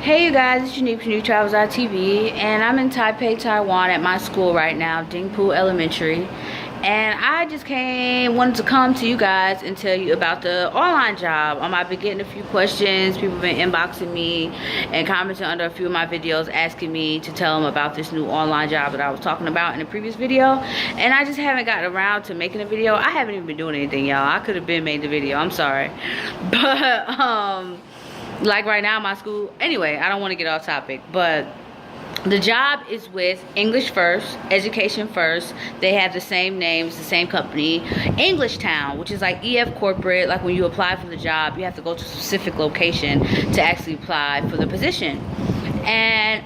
Hey you guys, it's Unique from New Travels TV, and I'm in Taipei, Taiwan at my school right now, Dingpu Elementary. And I just wanted to come to you guys and tell you about the online job. I've been getting a few questions. People have been inboxing me and commenting under a few of my videos asking me to tell them about this new online job that I was talking about in the previous video. And I just haven't gotten around to making a video. I haven't even been doing anything, y'all. I could have been made the video, I'm sorry. But like right now my school, anyway, I don't want to get off topic, but the job is with English First, Education First. They have the same names, the same company, Englishtown, which is like EF corporate. Like when you apply for the job, you have to go to a specific location to actually apply for the position. And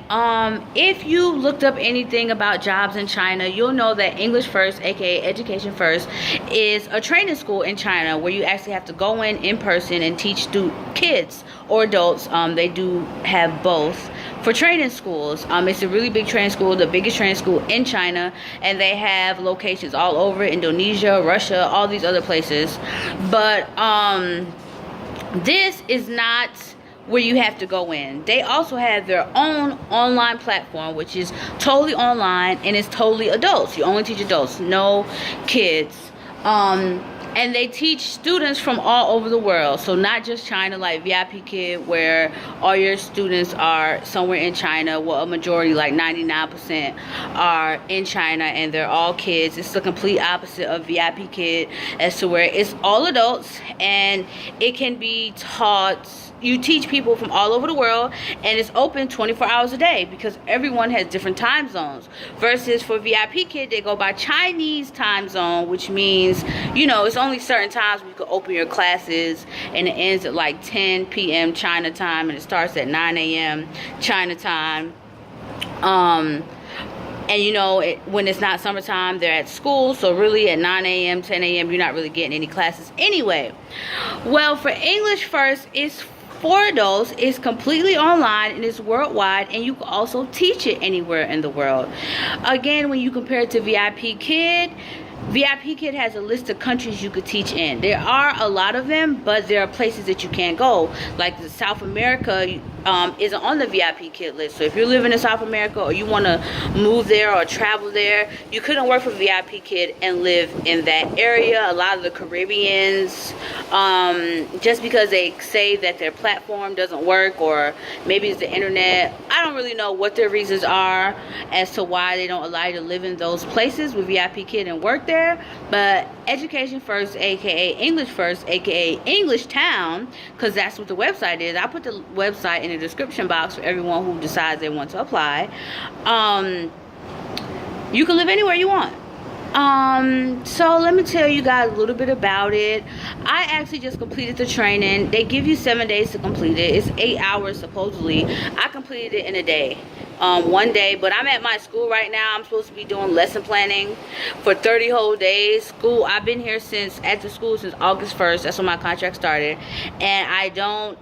if you looked up anything about jobs in China, you'll know that English First, aka Education First, is a training school in China where you actually have to go in person and teach kids or adults. They do have both for training schools. It's a really big training school, the biggest training school in China, and they have locations all over Indonesia, Russia, all these other places. But this is not where you have to go in. They also have their own online platform, which is totally online and it's totally adults. You only teach adults, no kids. And they teach students from all over the world. So not just China, like VIP Kid, where all your students are somewhere in China. Well, a majority, like 99%, are in China and they're all kids. It's the complete opposite of VIP Kid, as to where it's all adults and it can be taught. You teach people from all over the world, and it's open 24 hours a day because everyone has different time zones. Versus for VIP Kid, they go by Chinese time zone, which means, you know, it's only certain times when you can open your classes, and it ends at like 10 p.m. China time, and it starts at 9 a.m. China time. And you know, when it's not summertime, they're at school, so really at 9 a.m., 10 a.m., you're not really getting any classes anyway. Well, for English First, it's for adults, it's completely online and it's worldwide, and you can also teach it anywhere in the world. Again, when you compare it to VIP Kid has a list of countries you could teach in. There are a lot of them, but there are places that you can't go. Like the South America isn't on the VIP Kid list. So if you're living in South America or you want to move there or travel there, you couldn't work for VIP Kid and live in that area. A lot of the Caribbeans, just because they say that their platform doesn't work, or maybe it's the internet, I don't really know what their reasons are as to why they don't allow you to live in those places with VIP Kid and work there. But Education First, aka English First, aka Englishtown, because that's what the website is. I put the website in the description box for everyone who decides they want to apply. You can live anywhere you want. So let me tell you guys a little bit about it. I actually just completed the training. They give you 7 days to complete it. It's 8 hours supposedly. I completed it in a day. One day, but I'm at my school right now. I'm supposed to be doing lesson planning for 30 whole days. School, I've been here at the school since August 1st. That's when my contract started. And I don't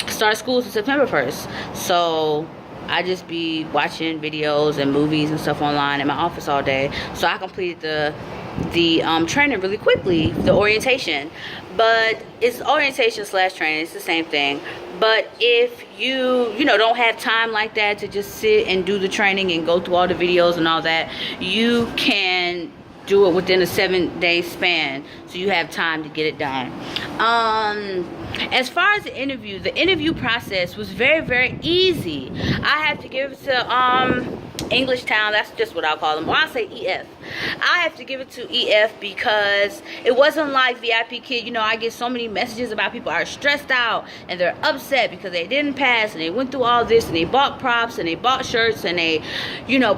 start school until September 1st. So I just be watching videos and movies and stuff online in my office all day. So I completed the training really quickly, the orientation. But it's orientation / training. It's the same thing. But if you don't have time like that to just sit and do the training and go through all the videos and all that, you can do it within a 7-day span, so you have time to get it done. As far as the interview process was very, very easy. I have to give it to Englishtown. That's just what I'll call them. Well, I'll say EF. I have to give it to EF because it wasn't like VIP Kid. You know, I get so many messages about people are stressed out and they're upset because they didn't pass and they went through all this and they bought props and they bought shirts and they,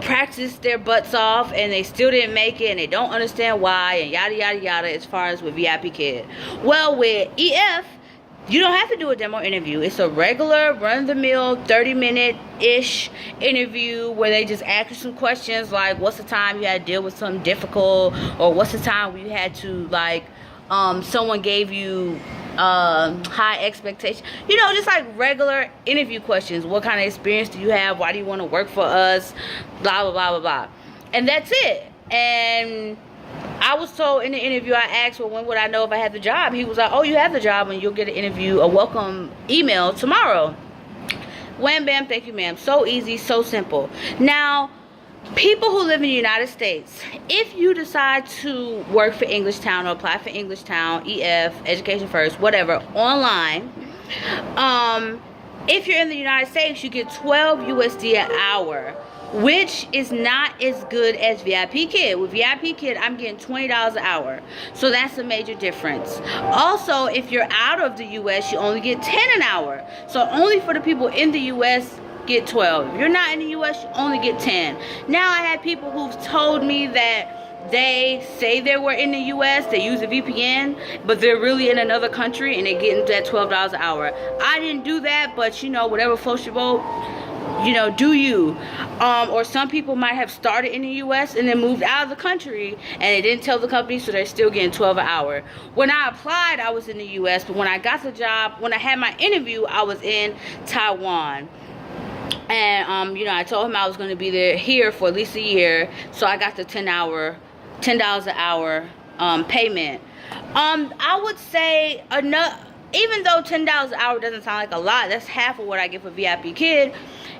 practiced their butts off and they still didn't make it and they don't understand why and yada yada yada. As far as with VIP Kid, well, with EF, you don't have to do a demo interview. It's a regular run-of-the-mill 30-minute-ish interview where they just ask you some questions like, what's the time you had to deal with something difficult, or what's the time where you had to, like, someone gave you high expectations, just like regular interview questions. What kind of experience do you have? Why do you want to work for us? Blah blah blah blah blah. And that's it. And I was told in the interview, I asked, well, when would I know if I had the job? He was like, oh, you have the job and you'll get an interview, a welcome email tomorrow. Wham bam, thank you ma'am. So easy, so simple. Now, people who live in the United States, if you decide to work for Englishtown or apply for Englishtown, EF, Education First, whatever, online, if you're in the United States, you get 12 USD an hour, which is not as good as VIP Kid. With VIP Kid, I'm getting $20 an hour. So that's a major difference. Also, if you're out of the US, you only get 10 an hour. So only for the people in the US get 12. If you're not in the US, you only get 10. Now, I had people who've told me that they say they were in the US, they use a VPN, but they're really in another country and they're getting that $12 an hour. I didn't do that, but you know, whatever floats your boat, you know, do you. Or some people might have started in the US and then moved out of the country and they didn't tell the company, so they're still getting 12 an hour. When I applied, I was in the US, but when I got the job, when I had my interview, I was in Taiwan. And you know, I told him I was going to be here for at least a year, so I got the $10 an hour payment. I would say even though $10 an hour doesn't sound like a lot, that's half of what I get for VIP Kid.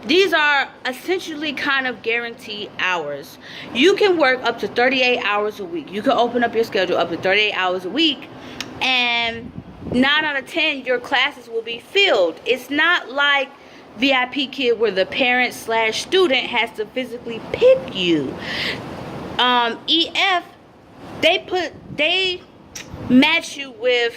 These are essentially kind of guaranteed hours. You can work up to 38 hours a week. You can open up your schedule up to 38 hours a week, and 9 out of 10 your classes will be filled. It's not like VIP Kid where the parent / student has to physically pick you. EF, they match you with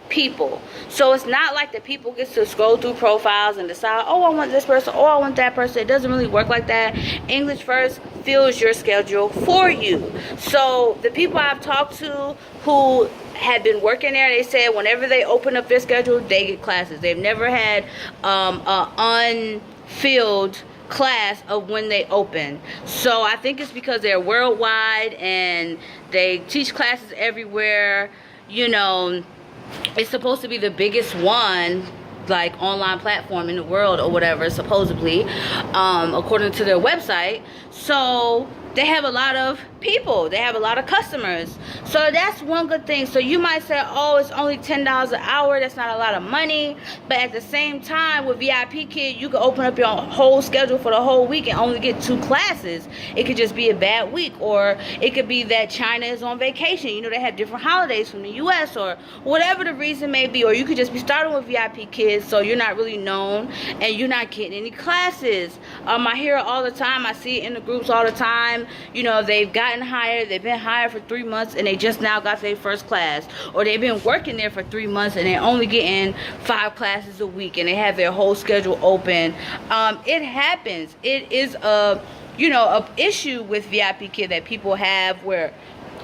people, so it's not like the people get to scroll through profiles and decide, oh, I want this person, oh, I want that person. It doesn't really work like that. English First fills your schedule for you. So the people I've talked to who have been working there, they said whenever they open up their schedule, they get classes. They've never had a unfilled class of when they open. So I think it's because they're worldwide and they teach classes everywhere. You know, it's supposed to be the biggest one, like online platform in the world or whatever, supposedly, according to their website. So they have a lot of people, they have a lot of customers, so that's one good thing. So you might say, oh, it's only $10 an hour, that's not a lot of money, but at the same time with VIP Kid, you can open up your whole schedule for the whole week and only get 2 classes. It could just be a bad week, or it could be that China is on vacation. You know, they have different holidays from the US, or whatever the reason may be. Or you could just be starting with VIP Kids, so you're not really known and you're not getting any classes. I hear it all the time, I see it in the groups all the time. You know, they've gotten hired, they've been hired for 3 months and they just now got their first class, or they've been working there for 3 months and they're only getting 5 classes a week and they have their whole schedule open. It happens. It is a, you know, a issue with VIP Kid that people have, where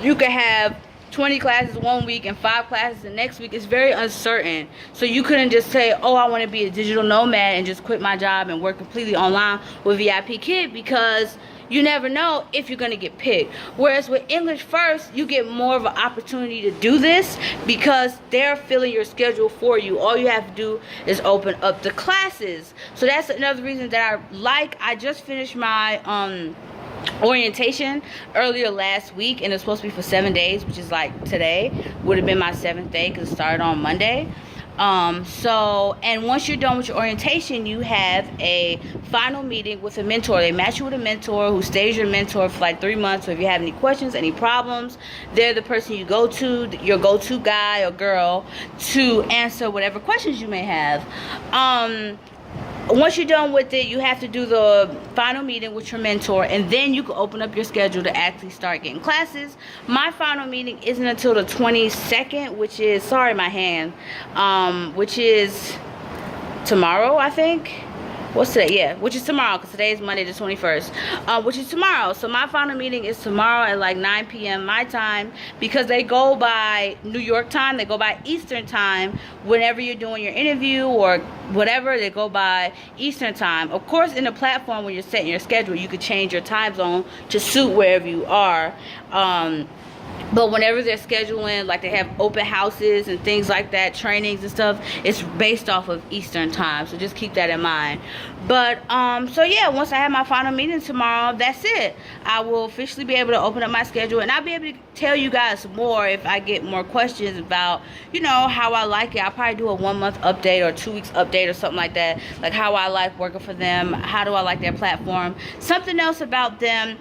you can have 20 classes one week and 5 classes the next week. It's very uncertain. So you couldn't just say, oh, I want to be a digital nomad and just quit my job and work completely online with VIP Kid, because you never know if you're going to get picked. Whereas with English First, you get more of an opportunity to do this because they're filling your schedule for you. All you have to do is open up the classes. So that's another reason that I just finished my orientation earlier last week, and it's supposed to be for 7 days, which is like today would have been my 7th day because it started on Monday. And once you're done with your orientation, you have a final meeting with a mentor. They match you with a mentor who stays your mentor for like 3 months. So if you have any questions, any problems, they're the person you go to, your go-to guy or girl, to answer whatever questions you may have. Once you're done with it, you have to do the final meeting with your mentor, and then you can open up your schedule to actually start getting classes. My final meeting isn't until the 22nd, which is, sorry, my hand, which is tomorrow, I think. What's today? Yeah, which is tomorrow, because today is Monday the 21st, which is tomorrow. So my final meeting is tomorrow at like 9 p.m. my time, because they go by New York time, they go by Eastern time. Whenever you're doing your interview or whatever, they go by Eastern time. Of course, in the platform, when you're setting your schedule, you could change your time zone to suit wherever you are. But whenever they're scheduling, like they have open houses and things like that, trainings and stuff, it's based off of Eastern time. So just keep that in mind. But, so yeah, once I have my final meeting tomorrow, that's it. I will officially be able to open up my schedule, and I'll be able to tell you guys more if I get more questions about, you know, how I like it. I'll probably do a 1 month update or 2 weeks update or something like that. Like how I like working for them. How do I like their platform? Something else about them.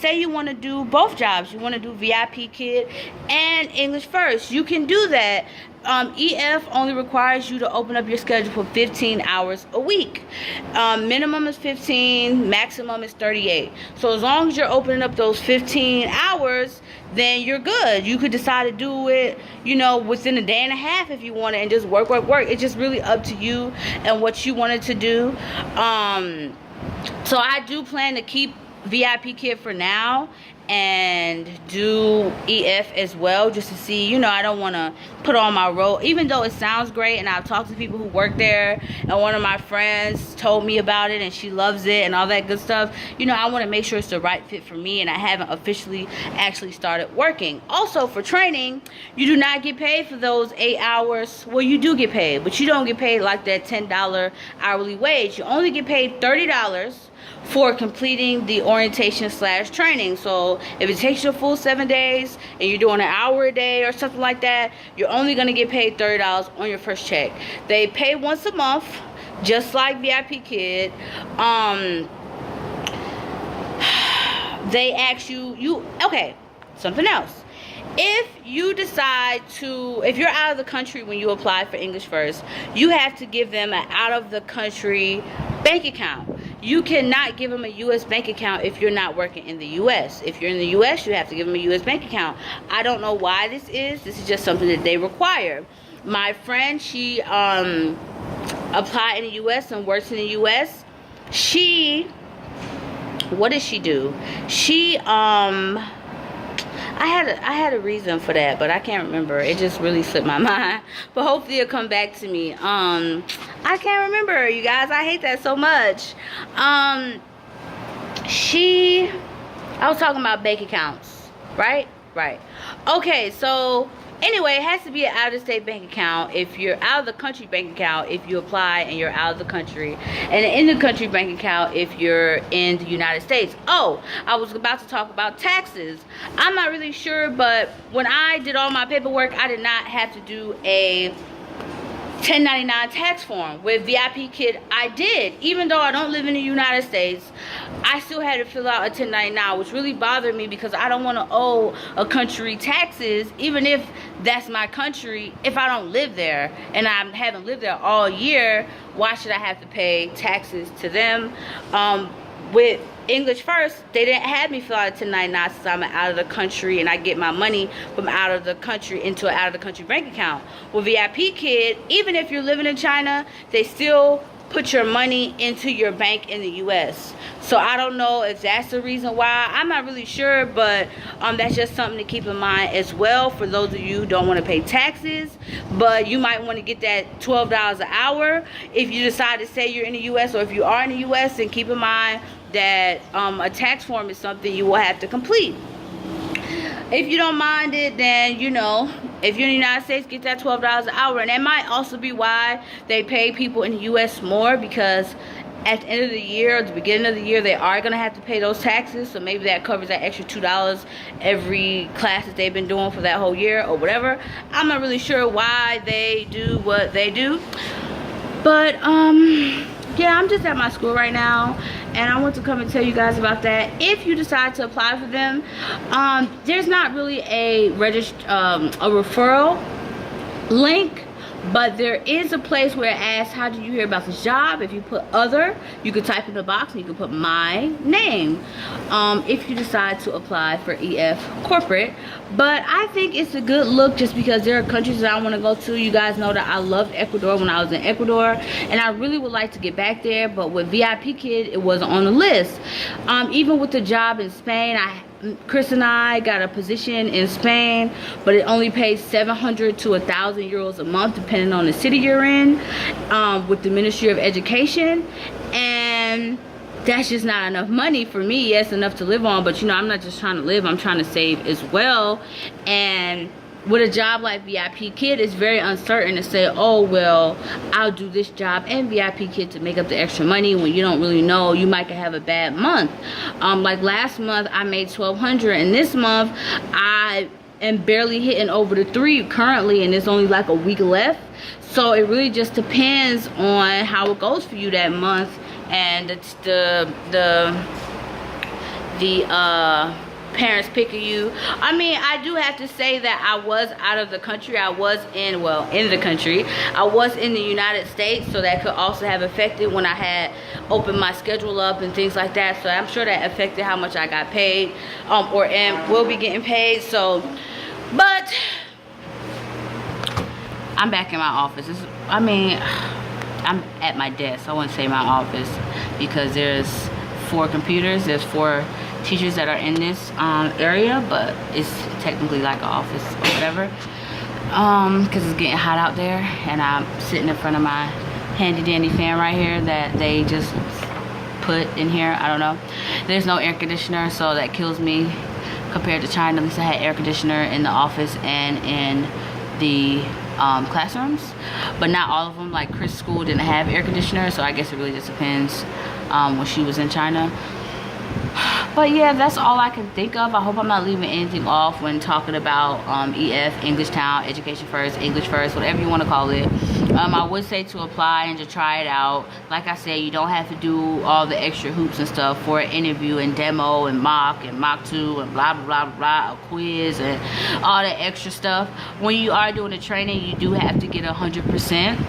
Say you want to do both jobs. You want to do VIP Kid and English First. You can do that. EF only requires you to open up your schedule for 15 hours a week. Minimum is 15, maximum is 38. So as long as you're opening up those 15 hours, then you're good. You could decide to do it, you know, within a day and a half if you want it, and just work. It's just really up to you and what you wanted to do. So I do plan to keep VIP Kid for now and do EF as well, just to see, you know, I don't want to put on my role, even though it sounds great, and I've talked to people who work there, and one of my friends told me about it and she loves it and all that good stuff. You know, I want to make sure it's the right fit for me, and I haven't officially actually started working. Also, for training, you do not get paid for those 8 hours. Well, you do get paid, but you don't get paid like that $10 hourly wage. You only get paid $30 for completing the orientation / training. So if it takes you a full 7 days and you're doing an hour a day or something like that, you're only going to get paid $30 on your first check. They pay once a month, just like VIP Kid. They ask you okay, something else. If you decide to, if you're out of the country when you apply for English First, you have to give them an out of the country bank account. You cannot give them a U.S. bank account if you're not working in the U.S. If you're in the U.S., you have to give them a U.S. bank account. I don't know why this is. This is just something that they require. My friend, she applied in the U.S. and works in the U.S. What did she do? She I had a reason for that, but I can't remember. It just really slipped my mind. But hopefully it'll come back to me. I can't remember, you guys. I hate that so much. I was talking about bank accounts, right? Right. Okay, so anyway, it has to be an out-of-state bank account. If you're out of the country bank account, if you apply and you're out of the country, and an in-the-country bank account if you're in the United States. Oh, I was about to talk about taxes. I'm not really sure, but when I did all my paperwork, I did not have to do a 1099 tax form. With VIP Kid, I did. Even though I don't live in the United States, I still had to fill out a 1099, which really bothered me because I don't want to owe a country taxes, even if that's my country, if I don't live there. And I haven't lived there all year, why should I have to pay taxes to them? With English First, they didn't have me fill out a 1099 since I'm out of the country and I get my money from out of the country into an out of the country bank account. With VIP Kid, even if you're living in China, they still put your money into your bank in the US. So I don't know if that's the reason why. I'm not really sure, but that's just something to keep in mind as well for those of you who don't want to pay taxes, but you might want to get that $12 an hour if you decide to say you're in the US, or if you are in the US, then keep in mind that a tax form is something you will have to complete. If you don't mind it, then, you know, if you're in the United States, get that $12 an hour. And that might also be why they pay people in the U.S. more, because at the end of the year, at the beginning of the year, they are going to have to pay those taxes. So maybe that covers that extra $2 every class that they've been doing for that whole year or whatever. I'm not really sure why they do what they do. But, yeah, I'm just at my school right now, and I want to come and tell you guys about that. If you decide to apply for them, there's not really a referral link, but there is a place where it asks, how did you hear about this job? If you put other, you could type in the box and you can put my name if you decide to apply for EF corporate. But I think it's a good look just because there are countries that I want to go to. You guys know that I loved Ecuador when I was in Ecuador, and I really would like to get back there, but with VIP Kid, it wasn't on the list. Even with the job in Spain, Chris and I got a position in Spain, but it only pays 700 to 1,000 euros a month depending on the city you're in, with the Ministry of Education, and that's just not enough money for me. Yes, enough to live on, but you know, I'm not just trying to live, I'm trying to save as well. And with a job like VIP Kid, it's very uncertain to say, oh well, I'll do this job and VIP Kid to make up the extra money, when you don't really know. You might have a bad month. Like last month I made $1,200, and this month I am barely hitting over the 3 currently, and it's only like a week left. So it really just depends on how it goes for you that month, and it's the parents picking you. I mean, I do have to say that I was out of the country. I was in the country. I was in the United States, so that could also have affected when I had opened my schedule up and things like that. So I'm sure that affected how much I got paid, or will be getting paid. So, but I'm back in my office. I'm at my desk. I wouldn't say my office, because there's 4 computers. There's 4 teachers that are in this area, but it's technically like an office or whatever, because it's getting hot out there, and I'm sitting in front of my handy dandy fan right here that they just put in here. I don't know. There's no air conditioner, so that kills me compared to China. At least I had air conditioner in the office and in the classrooms, but not all of them. Like Chris' school didn't have air conditioner, so I guess it really just depends when she was in China. But yeah, that's all I can think of. I hope I'm not leaving anything off when talking about EF, Englishtown, Education First, English First, whatever you want to call it. I would say to apply and to try it out. Like I said, you don't have to do all the extra hoops and stuff for an interview and demo and mock 2 and blah, blah, blah, blah, a quiz and all that extra stuff. When you are doing the training, you do have to get 100%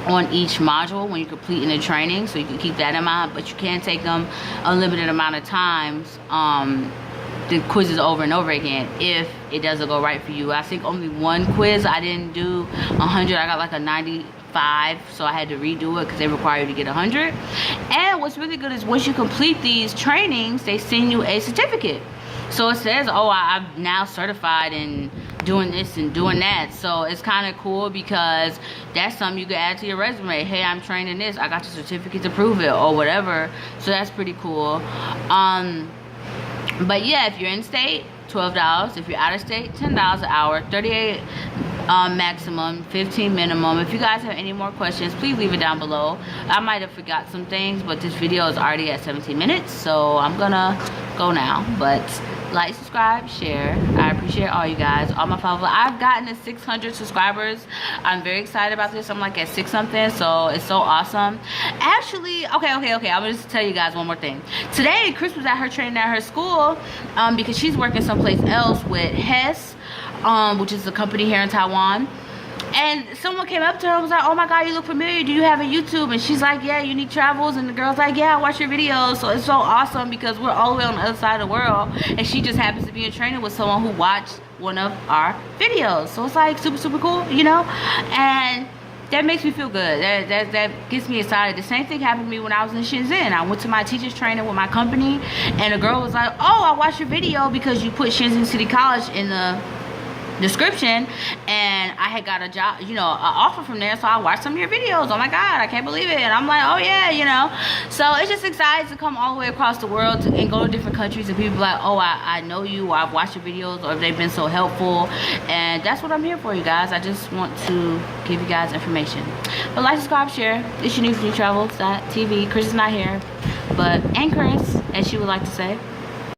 on each module when you're completing the training, so you can keep that in mind. But you can take them a limited amount of times, the quizzes over and over again, if it doesn't go right for you. I think only 1 quiz I didn't do 100. I got like a 95, so I had to redo it because they require you to get 100. And what's really good is once you complete these trainings, they send you a certificate. So it says, oh, I'm now certified in doing this and doing that. So it's kind of cool, because that's something you can add to your resume. Hey, I'm trained in this. I got the certificate to prove it, or whatever. So that's pretty cool. But yeah, if you're in state, $12. If you're out of state, $10 an hour. 38 maximum, 15 minimum. If you guys have any more questions, please leave it down below. I might have forgot some things, but this video is already at 17 minutes, so I'm gonna go now. But like, subscribe, share. I appreciate all you guys, all my followers. I've gotten to 600 subscribers. I'm very excited about this. I'm like at 6 something, so it's so awesome. Actually, okay, I'm gonna just tell you guys one more thing. Today, Chris was at her training at her school, because she's working someplace else with Hess, which is a company here in Taiwan. And someone came up to her and was like, oh my god, you look familiar, do you have a YouTube? And she's like, yeah, Unique Travels. And the girl's like, yeah, I watch your videos. So it's so awesome, because we're all the way on the other side of the world, and she just happens to be in training with someone who watched one of our videos. So it's like super cool, you know. And that makes me feel good. That gets me excited. The same thing happened to me when I was in Shenzhen. I went to my teacher's training with my company, and the girl was like, oh, I watched your video because you put Shenzhen City College in the description, and I had got a job, you know, an offer from there, so I watched some of your videos. Oh my god, I can't believe it. And I'm like, oh yeah, you know. So it's just exciting to come all the way across the world and go to different countries, and people like, oh, I know you, or I've watched your videos, or they've been so helpful. And that's what I'm here for, you guys. I just want to give you guys information. But like, subscribe, share. It's Unique Travels.tv. Chris is not here, and Chris, as she would like to say.